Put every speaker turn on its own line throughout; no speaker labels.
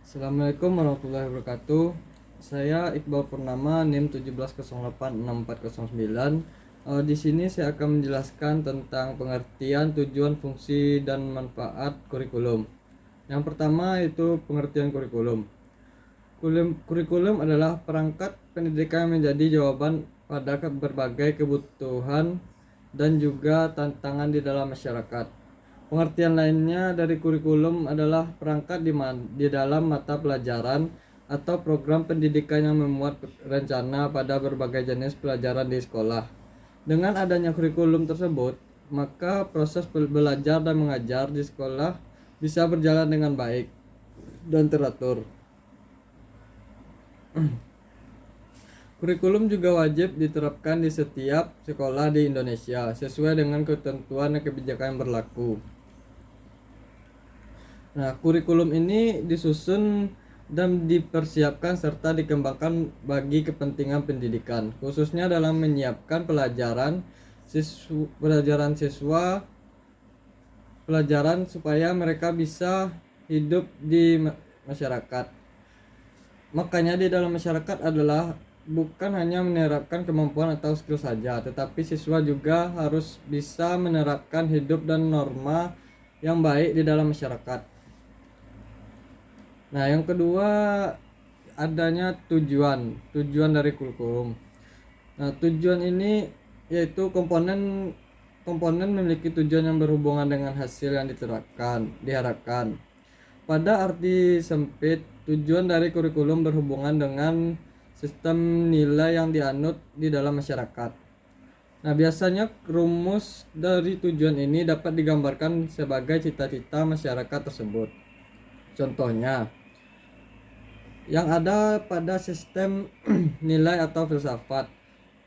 Assalamualaikum warahmatullahi wabarakatuh. Saya Iqbal Purnama, NIM 17086409. Di sini saya akan menjelaskan tentang pengertian, tujuan, fungsi, dan manfaat kurikulum. Yang pertama itu pengertian kurikulum. Kurikulum adalah perangkat pendidikan yang menjadi jawaban pada berbagai kebutuhan dan juga tantangan di dalam masyarakat. Pengertian lainnya dari kurikulum adalah perangkat di dalam mata pelajaran atau program pendidikan yang memuat rencana pada berbagai jenis pelajaran di sekolah. Dengan adanya kurikulum tersebut, maka proses belajar dan mengajar di sekolah bisa berjalan dengan baik dan teratur. Kurikulum juga wajib diterapkan di setiap sekolah di Indonesia sesuai dengan ketentuan dan kebijakan yang berlaku. Nah, kurikulum ini disusun dan dipersiapkan serta dikembangkan bagi kepentingan pendidikan, khususnya dalam menyiapkan pelajaran supaya mereka bisa hidup di masyarakat. Makanya di dalam masyarakat adalah bukan hanya menerapkan kemampuan atau skill saja, tetapi siswa juga harus bisa menerapkan hidup dan norma yang baik di dalam masyarakat. Nah, yang kedua adanya tujuan dari kurikulum. Nah, tujuan ini yaitu komponen memiliki tujuan yang berhubungan dengan hasil yang diharapkan. Pada arti sempit, tujuan dari kurikulum berhubungan dengan sistem nilai yang dianut di dalam masyarakat. Nah, biasanya rumus dari tujuan ini dapat digambarkan sebagai cita-cita masyarakat tersebut. Contohnya, yang ada pada sistem nilai atau filsafat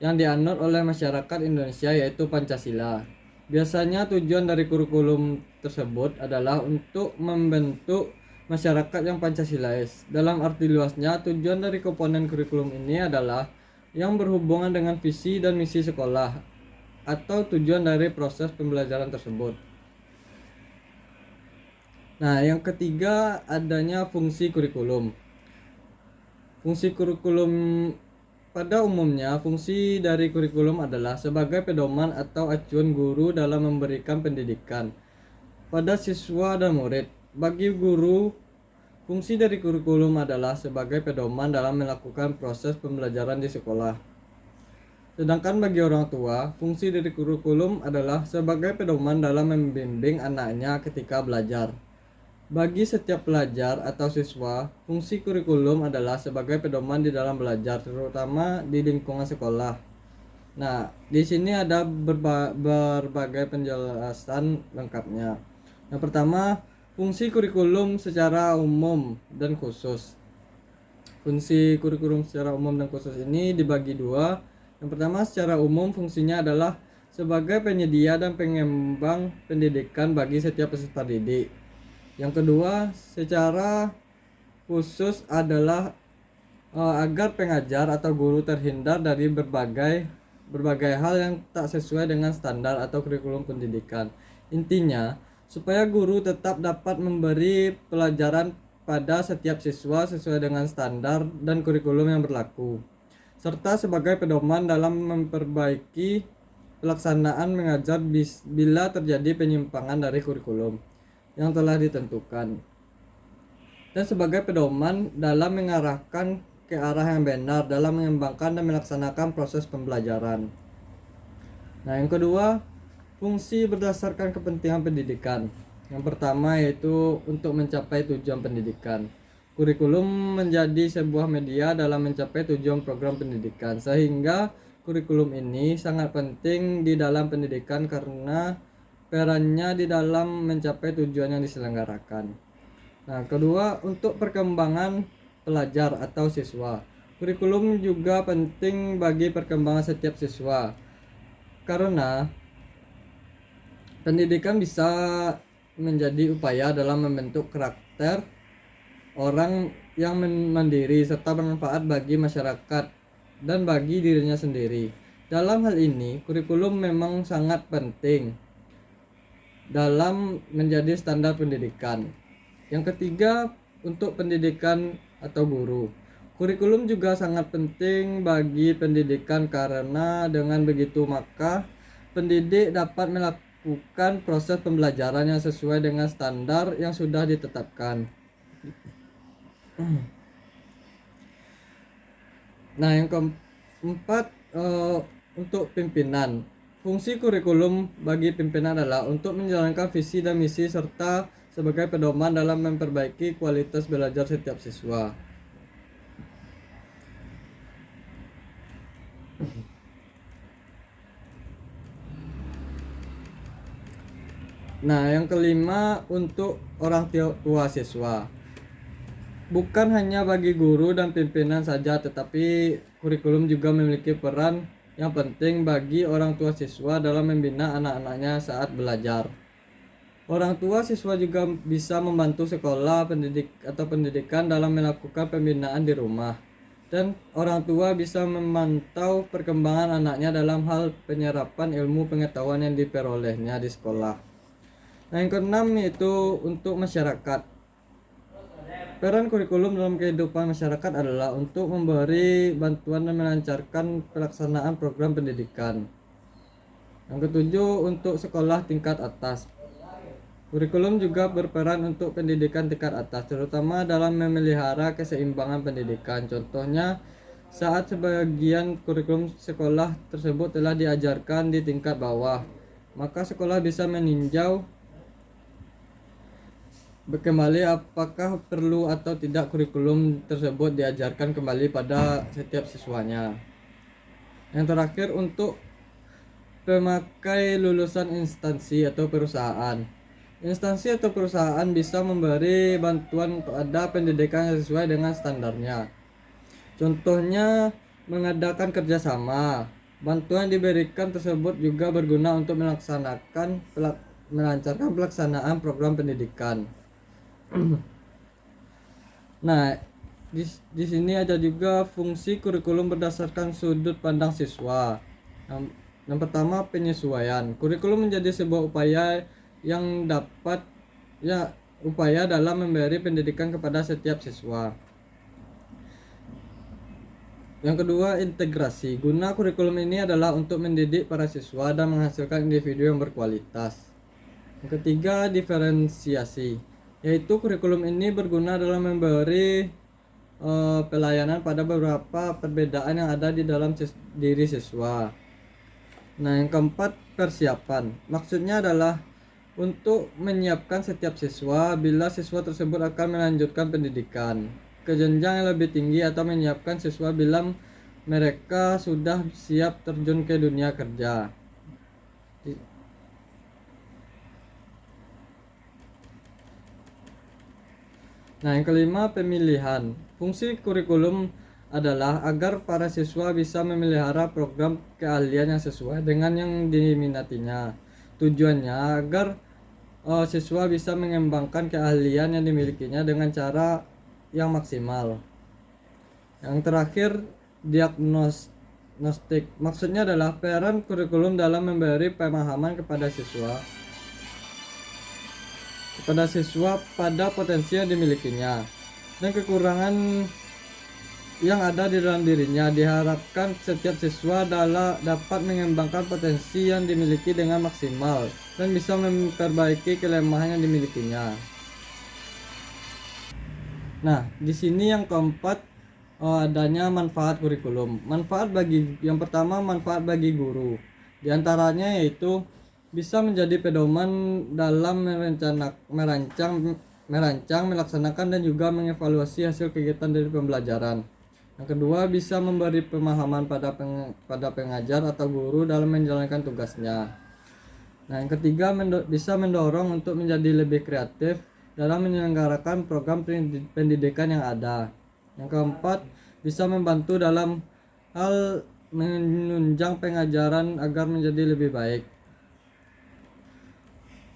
yang dianut oleh masyarakat Indonesia yaitu Pancasila. Biasanya tujuan dari kurikulum tersebut adalah untuk membentuk masyarakat yang Pancasilais. Dalam arti luasnya, tujuan dari komponen kurikulum ini adalah yang berhubungan dengan visi dan misi sekolah atau tujuan dari proses pembelajaran tersebut. Nah, yang ketiga adanya fungsi kurikulum. Fungsi kurikulum pada umumnya, fungsi dari kurikulum adalah sebagai pedoman atau acuan guru dalam memberikan pendidikan pada siswa dan murid. Bagi guru, fungsi dari kurikulum adalah sebagai pedoman dalam melakukan proses pembelajaran di sekolah. Sedangkan bagi orang tua, fungsi dari kurikulum adalah sebagai pedoman dalam membimbing anaknya ketika belajar. Bagi setiap pelajar atau siswa, fungsi kurikulum adalah sebagai pedoman di dalam belajar, terutama di lingkungan sekolah. Nah, di sini ada berbagai penjelasan lengkapnya. Yang pertama, fungsi kurikulum secara umum dan khusus. Fungsi kurikulum secara umum dan khusus ini dibagi dua. Yang pertama, secara umum fungsinya adalah sebagai penyedia dan pengembang pendidikan bagi setiap peserta didik. Yang kedua, secara khusus adalah agar pengajar atau guru terhindar dari berbagai hal yang tak sesuai dengan standar atau kurikulum pendidikan. Intinya, supaya guru tetap dapat memberi pelajaran pada setiap siswa sesuai dengan standar dan kurikulum yang berlaku, serta sebagai pedoman dalam memperbaiki pelaksanaan mengajar bila terjadi penyimpangan dari kurikulum yang telah ditentukan, dan sebagai pedoman dalam mengarahkan ke arah yang benar dalam mengembangkan dan melaksanakan proses pembelajaran. Nah, yang kedua, fungsi berdasarkan kepentingan pendidikan. Yang pertama yaitu untuk mencapai tujuan pendidikan. Kurikulum menjadi sebuah media dalam mencapai tujuan program pendidikan, sehingga kurikulum ini sangat penting di dalam pendidikan karena perannya di dalam mencapai tujuan yang diselenggarakan. Nah, kedua, untuk perkembangan pelajar atau siswa. Kurikulum juga penting bagi perkembangan setiap siswa, karena pendidikan bisa menjadi upaya dalam membentuk karakter orang yang mandiri serta bermanfaat bagi masyarakat dan bagi dirinya sendiri. Dalam hal ini, kurikulum memang sangat penting dalam menjadi standar pendidikan. Yang ketiga, untuk pendidikan atau guru. Kurikulum juga sangat penting bagi pendidikan karena dengan begitu maka pendidik dapat melakukan proses pembelajaran yang sesuai dengan standar yang sudah ditetapkan. Nah, yang keempat, untuk pimpinan. Fungsi kurikulum bagi pimpinan adalah untuk menjalankan visi dan misi serta sebagai pedoman dalam memperbaiki kualitas belajar setiap siswa. Nah, yang kelima untuk orang tua siswa. Bukan hanya bagi guru dan pimpinan saja, tetapi kurikulum juga memiliki peran yang penting bagi orang tua siswa dalam membina anak-anaknya saat belajar. Orang tua siswa juga bisa membantu sekolah pendidikan dalam melakukan pembinaan di rumah. Dan orang tua bisa memantau perkembangan anaknya dalam hal penyerapan ilmu pengetahuan yang diperolehnya di sekolah. Nah, yang keenam yaitu untuk masyarakat. Peran kurikulum dalam kehidupan masyarakat adalah untuk memberi bantuan dan melancarkan pelaksanaan program pendidikan. Yang ketujuh, untuk sekolah tingkat atas. Kurikulum juga berperan untuk pendidikan tingkat atas, terutama dalam memelihara keseimbangan pendidikan. Contohnya, saat sebagian kurikulum sekolah tersebut telah diajarkan di tingkat bawah, maka sekolah bisa meninjau kembali apakah perlu atau tidak kurikulum tersebut diajarkan kembali pada setiap siswanya. Yang terakhir, untuk pemakai lulusan instansi atau perusahaan. Instansi atau perusahaan bisa memberi bantuan pada pendidikan yang sesuai dengan standarnya. Contohnya, mengadakan kerjasama. Bantuan yang diberikan tersebut juga berguna untuk melancarkan pelaksanaan program pendidikan. Nah, di sini ada juga fungsi kurikulum berdasarkan sudut pandang siswa. Yang pertama, penyesuaian. Kurikulum menjadi sebuah upaya dalam memberi pendidikan kepada setiap siswa. Yang kedua, integrasi. Guna kurikulum ini adalah untuk mendidik para siswa dan menghasilkan individu yang berkualitas. Yang ketiga, diferensiasi, yaitu kurikulum ini berguna dalam memberi pelayanan pada beberapa perbedaan yang ada di dalam diri siswa. Nah, yang keempat, persiapan. Maksudnya adalah untuk menyiapkan setiap siswa bila siswa tersebut akan melanjutkan pendidikan ke jenjang yang lebih tinggi atau menyiapkan siswa bila mereka sudah siap terjun ke dunia kerja. Nah, yang kelima, pemilihan. Fungsi kurikulum adalah agar para siswa bisa memelihara program keahlian yang sesuai dengan yang diminatinya. Tujuannya agar siswa bisa mengembangkan keahlian yang dimilikinya dengan cara yang maksimal. Yang terakhir, diagnostik. Maksudnya adalah peran kurikulum dalam memberi pemahaman kepada siswa pada potensi yang dimilikinya dan kekurangan yang ada di dalam dirinya. Diharapkan setiap siswa dapat mengembangkan potensi yang dimiliki dengan maksimal dan bisa memperbaiki kelemahan yang dimilikinya. Nah, di sini yang keempat, adanya manfaat kurikulum. Yang pertama, manfaat bagi guru. Di antaranya yaitu bisa menjadi pedoman dalam merancang, melaksanakan dan juga mengevaluasi hasil kegiatan dari pembelajaran. Yang kedua, bisa memberi pemahaman pada pengajar atau guru dalam menjalankan tugasnya. Nah, yang ketiga, bisa mendorong untuk menjadi lebih kreatif dalam menyelenggarakan program pendidikan yang ada. Yang keempat, bisa membantu dalam hal menunjang pengajaran agar menjadi lebih baik.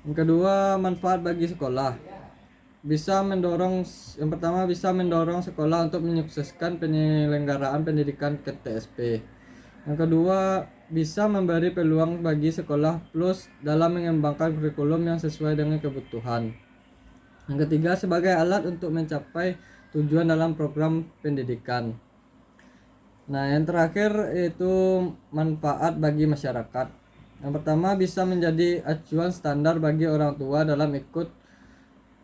Yang kedua, manfaat bagi sekolah. Yang pertama, bisa mendorong sekolah untuk menyukseskan penyelenggaraan pendidikan ke TSP. Yang kedua, bisa memberi peluang bagi sekolah plus dalam mengembangkan kurikulum yang sesuai dengan kebutuhan. Yang ketiga, sebagai alat untuk mencapai tujuan dalam program pendidikan. Nah, yang terakhir itu manfaat bagi masyarakat. Yang pertama, bisa menjadi acuan standar bagi orang tua dalam ikut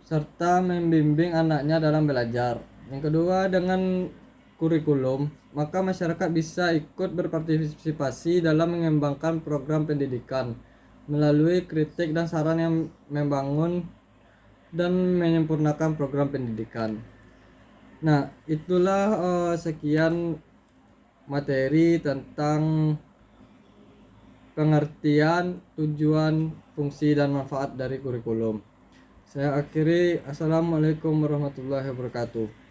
serta membimbing anaknya dalam belajar. Yang kedua, dengan kurikulum, maka masyarakat bisa ikut berpartisipasi dalam mengembangkan program pendidikan melalui kritik dan saran yang membangun dan menyempurnakan program pendidikan. Nah, itulah sekian materi tentang pengertian, tujuan, fungsi, dan manfaat dari kurikulum. Saya akhiri, Assalamualaikum warahmatullahi wabarakatuh.